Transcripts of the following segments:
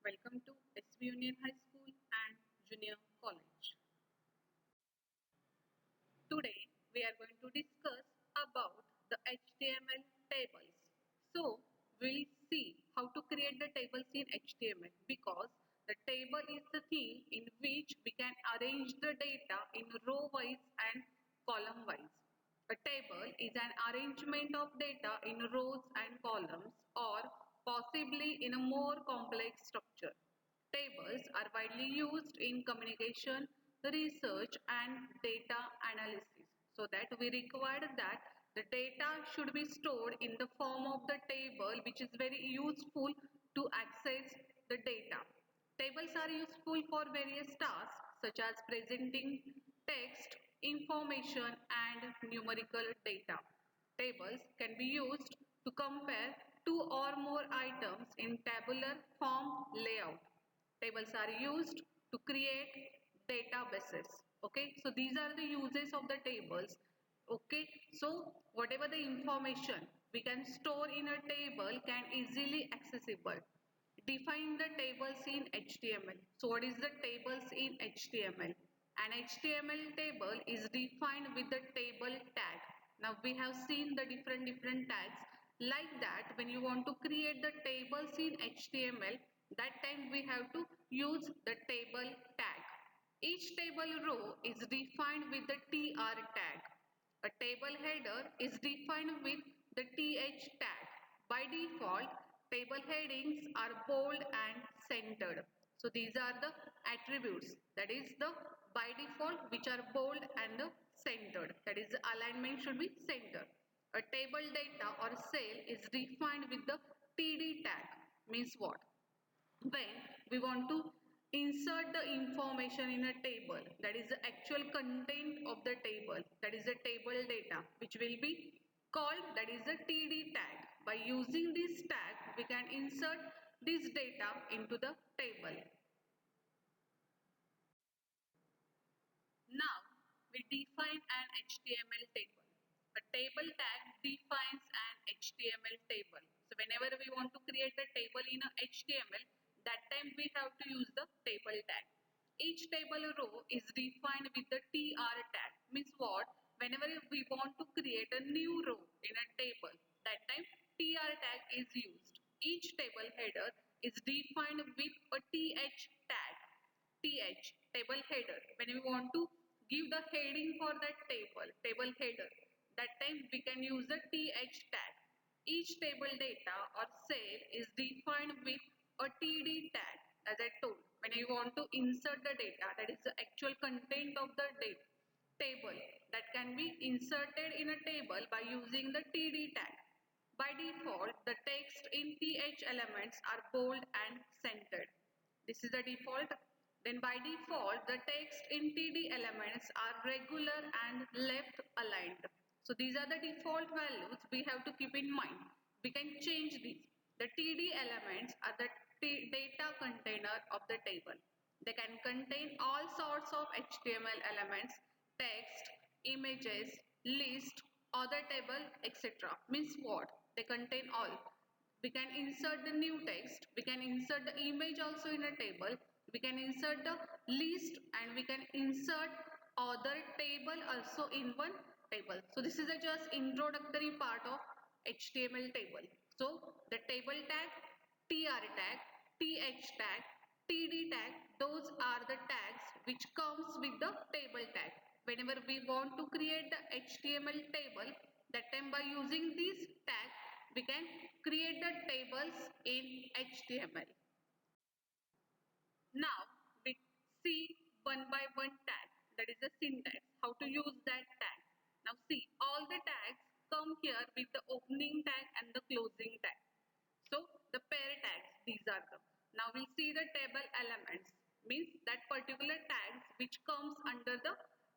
Welcome to SV Union High School and Junior College. Today we are going to discuss about the HTML tables. So we'll see how to create the tables in HTML because the table is the thing in which we can arrange the data in row wise and column wise. A table is an arrangement of data in rows and columns or possibly in a more complex structure. Tables are widely used in communication, research and data analysis so that we require that the data should be stored in the form of the table which is very useful to access the data. Tables are useful for various tasks such as presenting text, information and numerical data. Tables can be used to compare two or more items in tabular form layout. Tables are used to create databases. Okay, so these are the uses of the tables. Okay, so whatever the information we can store in a table can easily accessible. Define the tables in HTML. So what is the tables in HTML? An HTML table is defined with the table tag. Now we have seen the different tags. Like that, when you want to create the tables in HTML, that time we have to use the table tag. Each table row is defined with the TR tag. A table header is defined with the TH tag. By default, table headings are bold and centered. So these are the attributes, that is the by default which are bold and centered, that is the alignment should be centered. A table data or cell is defined with the TD tag, means what? When we want to insert the information in a table, that is the actual content of the table, that is the table data which will be called, that is the TD tag. By using this tag we can insert this data into the table. Now we define an HTML table. A table tag defines an HTML table. So whenever we want to create a table in a HTML, that time we have to use the table tag. Each table row is defined with the TR tag. Means what? Whenever we want to create a new row in a table, that time TR tag is used. Each table header is defined with a TH tag. TH, table header. When we want to give the heading for that table header, that time we can use the TH tag. Each table data or cell is defined with a TD tag, as I told. When you want to insert the data, that is the actual content of the table that can be inserted in a table by using the TD tag. By default, the text in TH elements are bold and centered. This is the default. Then by default, the text in TD elements are regular and left aligned. So these are the default values we have to keep in mind. We can change these. The TD elements are the data container of the table. They can contain all sorts of HTML elements, text, images, list, other table, etc. Means what? They contain all. We can insert the new text, we can insert the image also in a table, we can insert the list and we can insert other table also in one table. So this is a just introductory part of HTML table. So the table tag, TR tag, TH tag, TD tag, those are the tags which comes with the table tag. Whenever we want to create the HTML table, that time by using this tag we can create the tables in HTML. Now we see one by one tag, that is the syntax, how to use that tag. Now see, all the tags come here with the opening tag and the closing tag. So the pair tags, these are them. Now we'll see the table elements, means that particular tags which comes under the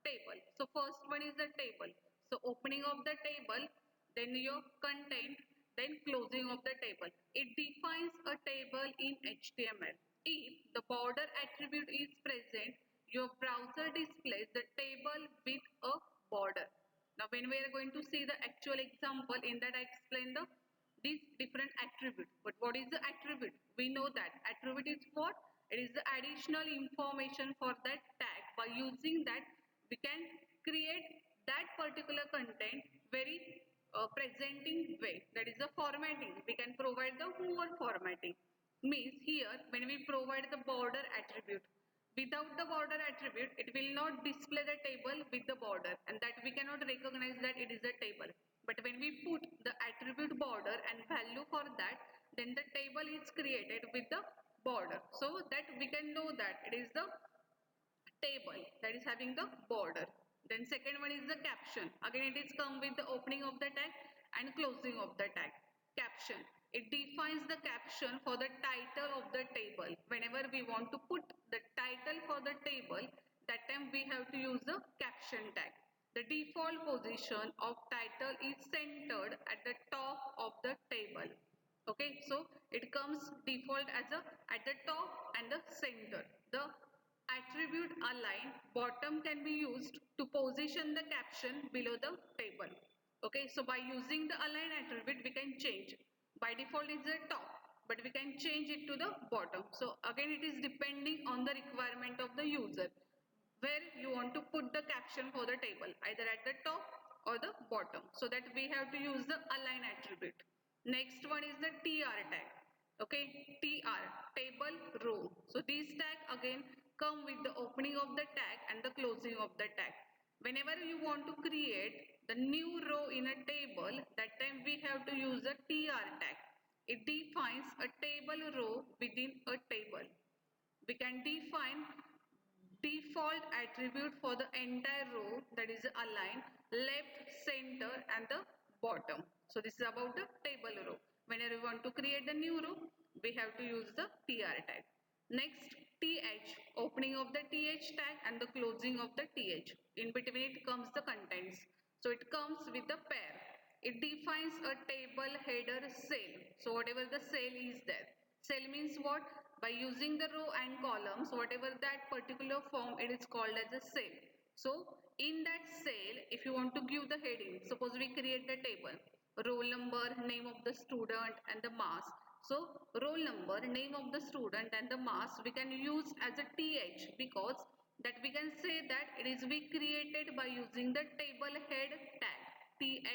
table. So first one is the table. So opening of the table, then your content, then closing of the table. It defines a table in HTML. If the border attribute is present, your browser displays the table with a border. Now when we are going to see the actual example, in that I explain the these different attributes. But what is the attribute? We know that attribute is what? It is the additional information for that tag. By using that, we can create that particular content very presenting way. That is the formatting. We can provide the more formatting. Means here when we provide the border attribute, without the border attribute, it will not display the table with the border, and that we cannot recognize that it is a table. But when we put the attribute border and value for that, then the table is created with the border. So that we can know that it is the table that is having the border. Then second one is the caption. Again, it is come with the opening of the tag and closing of the tag. Caption. It defines the caption for the title of the table. Whenever we want to put the title for the table, that time we have to use the caption tag. The default position of title is centered at the top of the table. Okay, so it comes default as a at the top and the center. The attribute align bottom can be used to position the caption below the table. Okay, so by using the align attribute, we can change. By default, it's the top, but we can change it to the bottom. So again, it is depending on the requirement of the user where you want to put the caption for the table, either at the top or the bottom. So that we have to use the align attribute. Next one is the tr tag. Okay, tr, table row. So these tag again come with the opening of the tag and the closing of the tag. Whenever you want to create the new row in a table, that time we have to use a tr tag. It defines a table row within a table. We can define default attribute for the entire row, that is align, left, center and the bottom. So this is about the table row. Whenever we want to create a new row, we have to use the tr tag. Next, th, opening of the th tag and the closing of the th. In between it comes the contents. So it comes with the pair. It defines a table header cell. So whatever the cell is there. Cell means what? By using the row and columns, whatever that particular form, it is called as a cell. So in that cell, if you want to give the heading, suppose we create the table, roll number, name of the student and the mass. So roll number, name of the student and the mass we can use as a th, because that we can say that it is we created by using the table head tag, th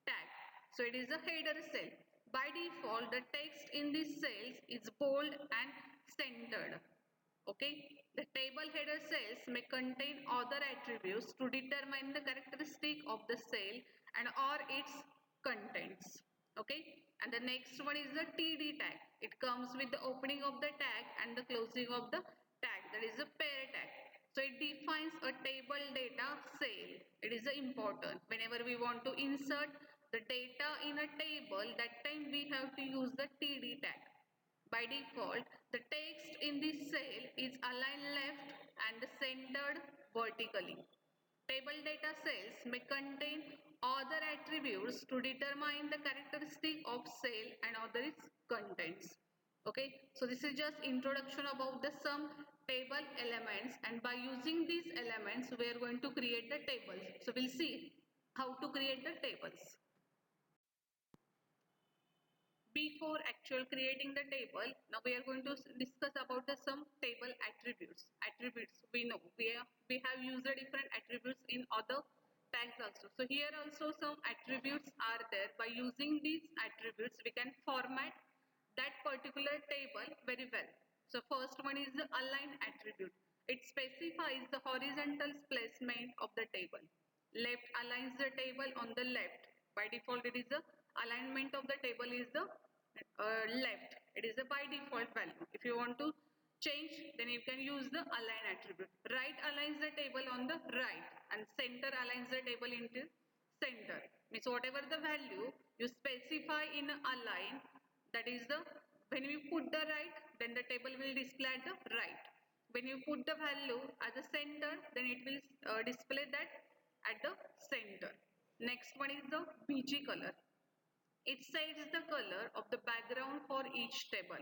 tag. So it is a header cell. By default, the text in these cells is bold and centered. Okay, the table header cells may contain other attributes to determine the characteristic of the cell and or its contents. Okay, and the next one is the TD tag. It comes with the opening of the tag and the closing of the tag, that is a pair tag. So it defines a table data cell. It is important. Whenever we want to insert the data in a table, that time we have to use the TD tag. By default, the text in this cell is aligned left and centered vertically. Table data cells may contain other attributes to determine the characteristic of cell and other its contents. Okay, so this is just introduction about the some table elements, and by using these elements we are going to create the tables. So we'll see how to create the tables. Before actual creating the table, now we are going to discuss about the some table attributes. Attributes we know we have used the different attributes in other tags also. So here also some attributes are there. By using these attributes, we can format that particular table very well. So first one is the align attribute. It specifies the horizontal placement of the table. Left aligns the table on the left. By default, it is the alignment of the table is the left. It is a by default value. If you want to change, then you can use the align attribute. Right aligns the table on the right and center aligns the table into center. Means whatever the value you specify in align, that is the when you put the right, then the table will display at the right. When you put the value at the center, then it will display that at the center. Next one is the BG color. It sets the color of the background for each table.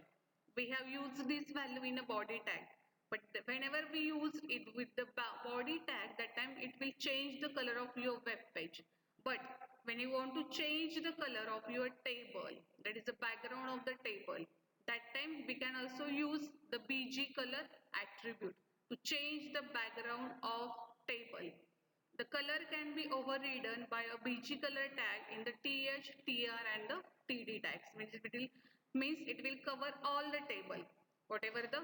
We have used this value in a body tag, but whenever we use it with the body tag, that time it will change the color of your web page. But when you want to change the color of your table, that is the background of the table, that time we can also use the bg color attribute to change the background of table. The color can be overridden by a bg color tag in the th, tr and the td tags. Means it will cover all the table, whatever the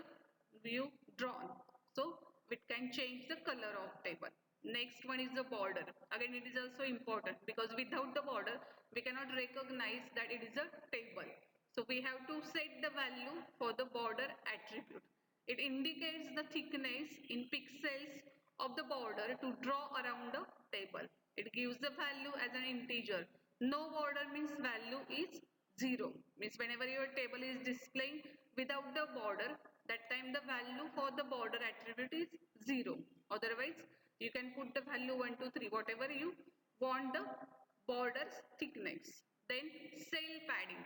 view drawn. So it can change the color of table. Next one is the border. Again, it is also important because without the border, we cannot recognize that it is a table. So we have to set the value for the border attribute. It indicates the thickness in pixels of the border to draw around the table. It gives the value as an integer. No border means value is 0. Means whenever your table is displaying without the border, that time the value for the border attribute is 0. Otherwise, you can put the value 1, 2, 3, whatever you want the border's thickness. Then cell padding.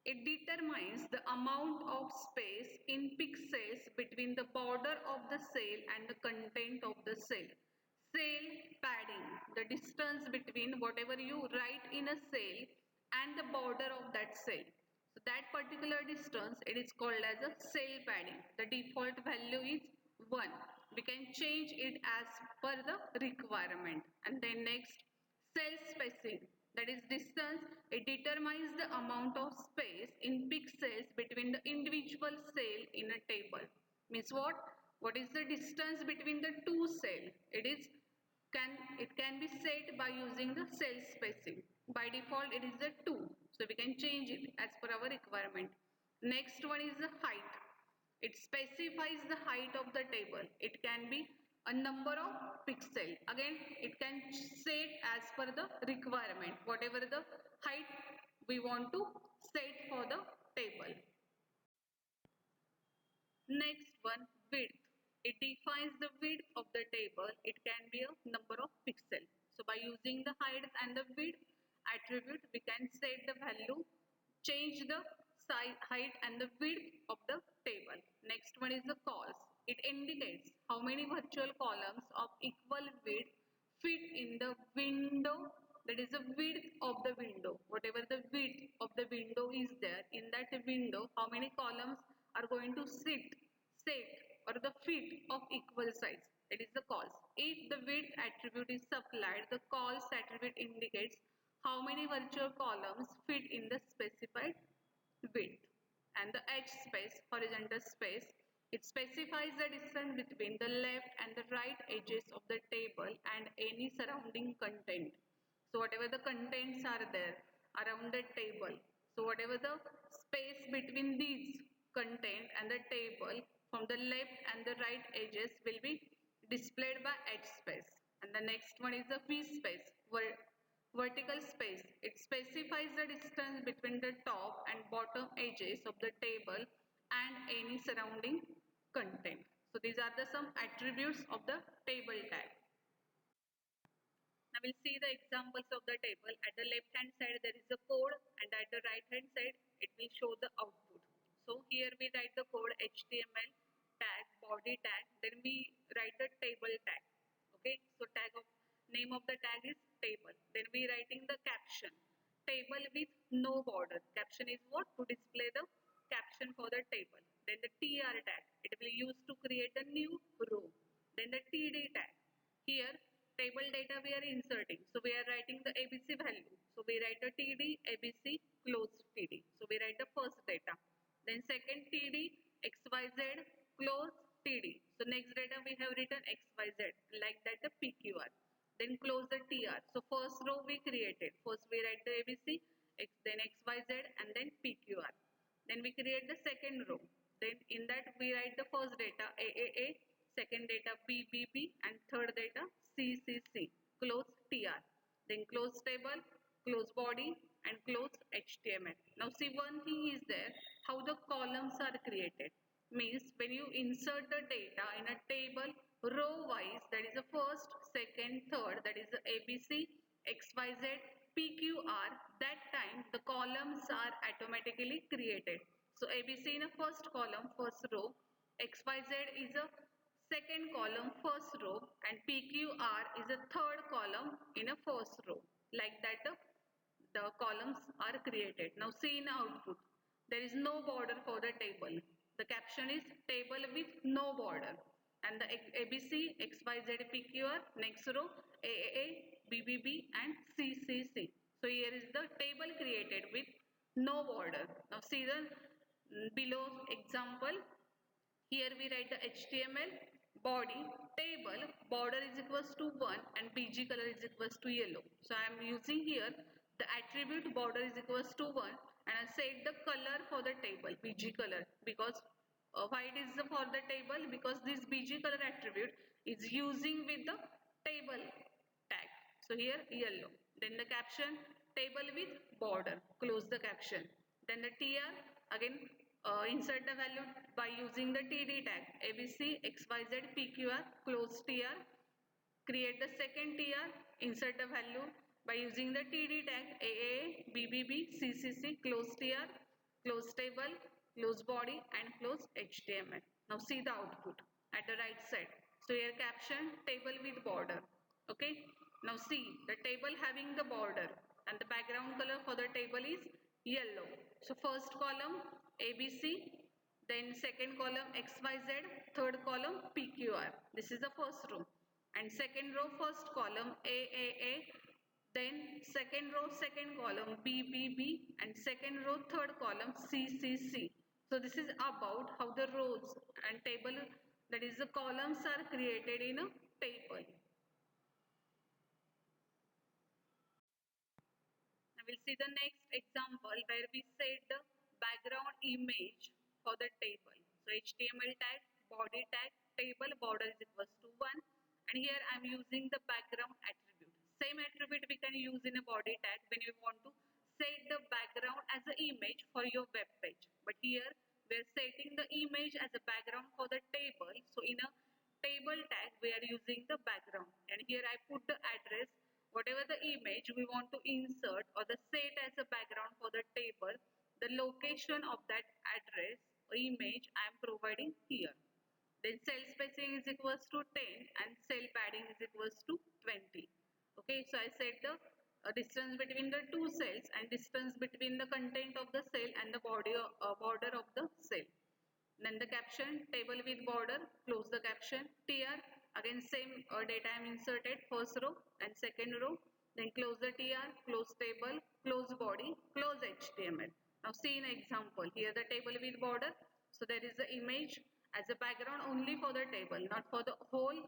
It determines the amount of space in pixels between the border of the cell and the content of the cell. Cell padding, the distance between whatever you write in a cell and the border of that cell. So that particular distance, it is called as a cell padding. The default value is 1. We can change it as per the requirement. And then next, cell spacing, that is distance. It determines the amount of space in pixels between the individual cell in a table. Means what is the distance between the two cells? It can be set by using the cell spacing. By default it is the 2, so we can change it as per our requirement. Next one is the height. It specifies the height of the table. It can be a number of pixel. Again, it can set as per the requirement, whatever the height we want to set for the table. Next one, width. It defines the width of the table. It can be a number of pixels. So by using the height and the width attribute, we can set the value, change the size, height and the width of the table. Next one is the cols. It indicates how many virtual columns of equal width fit in the window, that is the width of the window. Whatever the width of the window is there, in that window, how many columns are going to set or the fit of equal size. It is the cols. If the width attribute is supplied, the cols attribute indicates how many virtual columns fit in the specified width. And the edge space, horizontal space, it specifies the distance between the left and the right edges of the table and any surrounding content. So whatever the contents are there around the table, so whatever the space between these content and the table from the left and the right edges will be displayed by edge space. And the next one is the V space, vertical space. It specifies the distance between the top and bottom edges of the table and any surrounding content. So these are the some attributes of the table tag. Now we'll see the examples of the table. At the left hand side there is a code and at the right hand side it will show the output. So here we write the code HTML tag, body tag, then we write the table tag. Okay, so tag of name of the tag is table. Then we writing the caption, table with no border. Caption is what? To display the caption for the table. Then the tr tag, it will use to create a new row. Then the td tag, here table data we are inserting, so we are writing the abc value, so we write the td abc close td, so we write the first data. Then second td xyz close td, so next data we have written xyz, like that the pqr. Then close the tr, so first row we created, first we write the abc, then xyz and then pqr. Then we create the second row, then in that we write the first data aaa, second data bbb and third data ccc, close tr. Then close table, close body and close html. Now see, one thing is there, how the columns are created. Means when you insert the data in a table row wise, that is the first, second, third, that is the abc, xyz, pqr, that time the columns are automatically created. So abc in a first column, first row, xyz is a second column, first row, and pqr is a third column in a first row. like that the columns are created. Now see in output, there is no border for the table. The caption is table with no border, and the ABC, XYZ, PQR, next row AAA, BBB and CCC. So here is the table created with no border. Now see the below example. Here we write the HTML body table border is equals to 1 and BG color is equals to yellow. So I am using here the attribute border is equals to 1 and I set the color for the table BG color because white is for the table because this BG color attribute is using with the table tag. So here yellow. Then the caption table with border. Close the caption. Then the TR again insert the value by using the TD tag ABC XYZ PQR close TR. Create the second TR. Insert the value by using the TD tag AA BBB CCC close TR close table close body and close HTML. Now see the output at the right side. So here caption table with border. Okay. Now see the table having the border and the background color for the table is yellow. So first column ABC, then second column XYZ, third column PQR. This is the first row. And second row first column AAA, then second row second column BBB and second row third column CCC. So this is about how the rows and table, that is the columns, are created in a table. Now we'll see the next example where we set the background image for the table. So HTML tag, body tag, table border is equals to 1 and here I am using the background attribute. Same attribute we can use in a body tag when you want to set the background as an image for your web page. But here we are setting the image as a background for the table. So in a table tag we are using the background and here I put the address whatever the image we want to insert or the set as a background for the table, the location of that address or image I am providing here. Then cell spacing is equals to 10 and cell padding is equals to 20. Okay, so I set the distance between the two cells and distance between the content of the cell and the border of the cell. Then the caption table with border, close the caption. TR again same data I am inserted first row and second row. Then close the TR, close table, close body, close HTML. Now see an example. Here the table with border. So there is the image as a background only for the table, not for the whole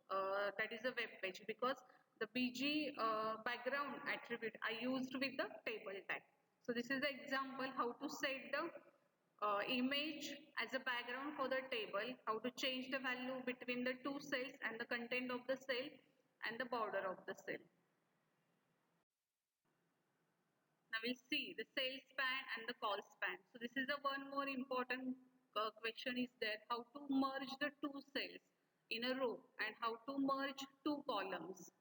that is a web page because the BG background attribute I used with the table tag. So this is the example how to set the image as a background for the table, how to change the value between the two cells and the content of the cell and the border of the cell. Now we'll see the cell span and the call span. So this is a one more important question is there, how to merge the two cells in a row and how to merge two columns.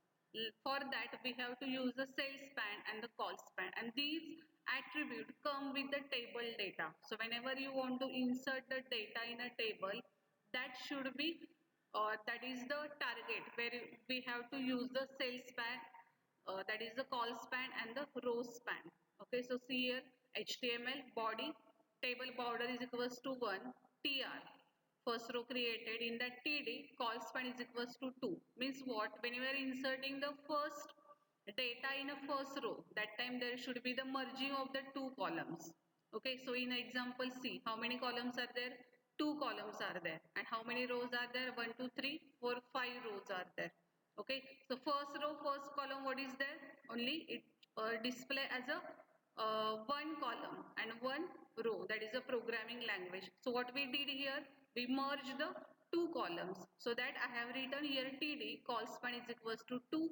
For that we have to use the cell span and the call span and these attributes come with the table data. So whenever you want to insert the data in a table, that should be that is the target where we have to use the cell span, that is the call span and the row span. Okay, so see here HTML body table border is equals to 1 TR first row created in that TD call span is equals to 2 means what, when you are inserting the first data in a first row that time there should be the merging of the two columns. Okay, so in example C how many columns are there, two columns are there and how many rows are there, 1 2 3 4 5 rows are there. Okay, so first row first column what is there, only it display as a one column and one row, that is a programming language. So what we did here, we merged the two columns, so that I have written here TD call span is equals to 2,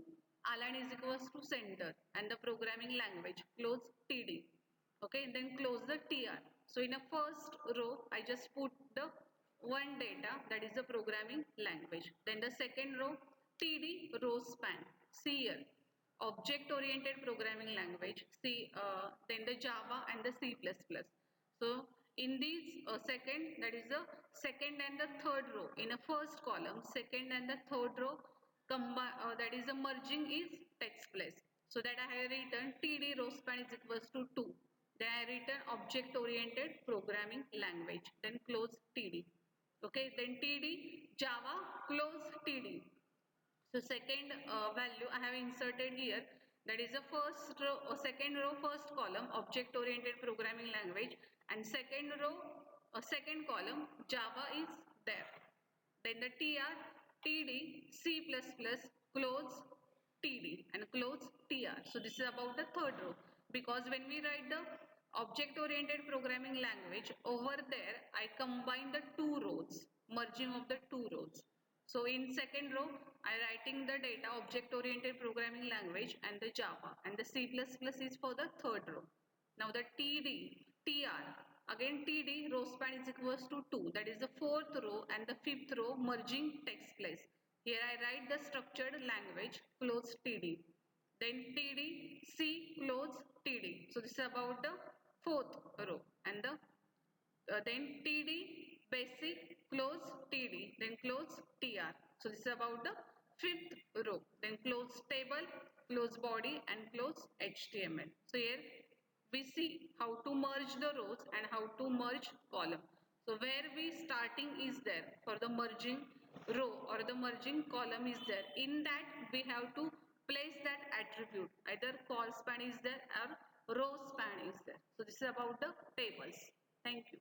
align is equals to center and the programming language close TD. Okay, then close the TR. So in a first row I just put the one data, that is the programming language. Then the second row TD row span. See here object oriented programming language, then the Java and the C++. So in these second, that is the second and the third row in a first column, second and the third row that is the merging is takes place. So that I have written TD row span is equals to 2. Then I written object oriented programming language. Then close TD. Okay, then TD Java close TD. So second value I have inserted here, that is the first row or second row first column object oriented programming language, and second row or second column Java is there. Then the TR, TD, C++, close TD and close TR. So this is about the third row, because when we write the object oriented programming language, over there I combine the two rows, merging of the two rows. So in second row I writing the data object oriented programming language and the Java, and the C++ is for the third row. Now the TD, TR, again TD row span is equals to 2, that is the fourth row and the fifth row merging takes place. Here I write the structured language close TD. Then TD, C close TD. So this is about the fourth row, and the then TD basic close TD, then close TR. So this is about the fifth row. Then close table, close body and close HTML. So here we see how to merge the rows and how to merge column. So where we starting is there for the merging row or the merging column is there. In that we have to place that attribute, either col span is there or row span is there. So this is about the tables. Thank you.